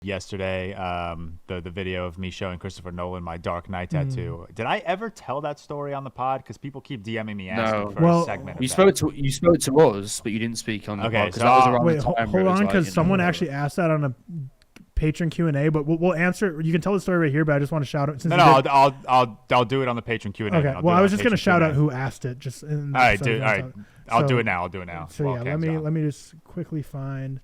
yesterday, the video of me showing Christopher Nolan my Dark Knight tattoo. Did I ever tell that story on the pod? Because people keep DMing me asking for a segment. You spoke to us, but you didn't speak on the pod. Okay, so that was around wait, the time hold on, because like, someone actually asked that on a Patreon Q&A, but we'll answer. You can tell the story right here, but I just want to shout out. No, I'll do it on the Patreon Q&A. Okay. Well, I was just gonna shout out who asked it. Just in all right, dude. All right, I'll do it now. So yeah, let me just quickly find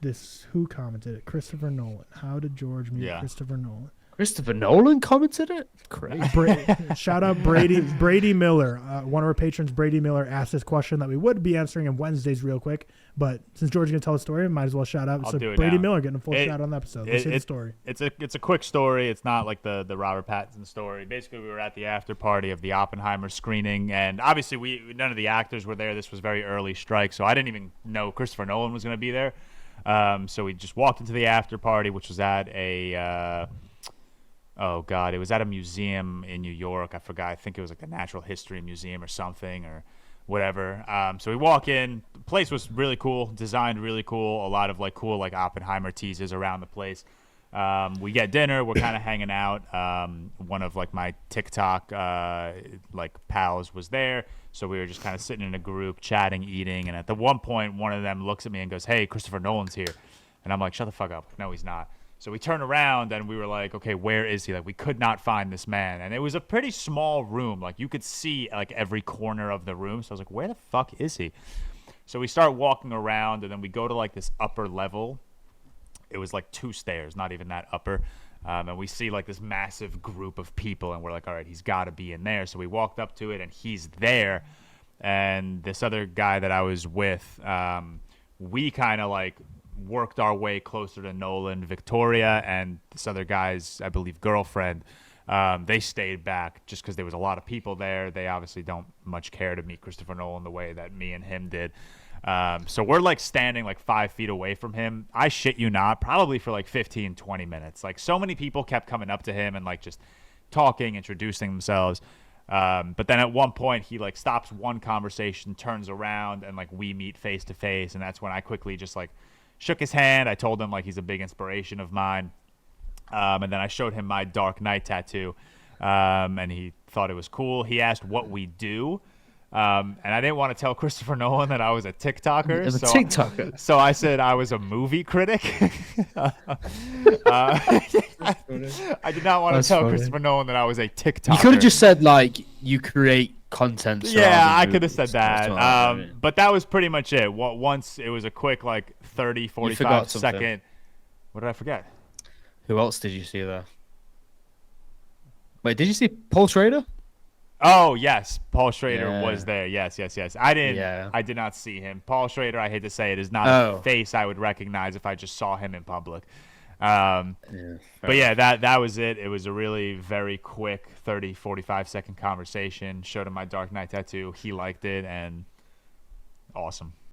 this. Who commented it? Christopher Nolan. How did George meet Christopher Nolan? Christopher Nolan commented it? Crazy. Shout out Brady Miller. One of our patrons, Brady Miller, asked this question that we would be answering on Wednesdays real quick. But since George's going to tell the story, I might as well shout out. So Brady Miller getting a full shout on the episode. Let's hear the story. It's a quick story. It's not like the Robert Pattinson story. Basically, we were at the after party of the Oppenheimer screening. And obviously, none of the actors were there. This was very early strike. So I didn't even know Christopher Nolan was going to be there. So we just walked into the after party, which was at a... oh, God, it was at a museum in New York. I forgot. I think it was like the Natural History Museum or something or whatever. So we walk in. The place was really cool, designed really cool. A lot of like cool like Oppenheimer teases around the place. We get dinner. We're kind of hanging out. One of like my TikTok like pals was there. So we were just kind of sitting in a group, chatting, eating. And at the one point, one of them looks at me and goes, "Hey, Christopher Nolan's here." And I'm like, "Shut the fuck up. No, he's not." So we turned around and we were like, okay, where is he? Like, we could not find this man. And it was a pretty small room. Like, you could see, like, every corner of the room. So I was like, where the fuck is he? So we start walking around, and then we go to, like, this upper level. It was, like, 2 stairs, not even that upper. And we see, like, this massive group of people, and we're like, all right, he's got to be in there. So we walked up to it, and he's there. And this other guy that I was with, we kind of, like, worked our way closer to Nolan. Victoria and this other guy's, I believe, girlfriend, they stayed back just because there was a lot of people there. They obviously don't much care to meet Christopher Nolan the way that me and him did. So we're like standing like 5 feet away from him. I shit you not, probably for like 15, 20 minutes. Like so many people kept coming up to him and like just talking, introducing themselves. But then at one point he like stops one conversation, turns around, and like we meet face to face. And that's when I quickly just like shook his hand. I told him like he's a big inspiration of mine. And then I showed him my Dark Knight tattoo. And he thought it was cool. He asked what we do. And I didn't want to tell Christopher Nolan that I was a TikToker. So I said I was a movie critic. I did not want to tell Christopher Nolan that I was a TikToker. You could have just said like you create content. Yeah, I could have said that. But that was pretty much it. Once it was a quick like 30, 45 second. What did I forget? Who else did you see there? Wait, did you see Paul Schrader? Oh yes, Paul Schrader was there. Yes. I did not see him. Paul Schrader, I hate to say it, is not a face I would recognize if I just saw him in public. But yeah, that was it. It was a really very quick 30, 45 second conversation. Showed him my Dark Knight tattoo. He liked it, and awesome.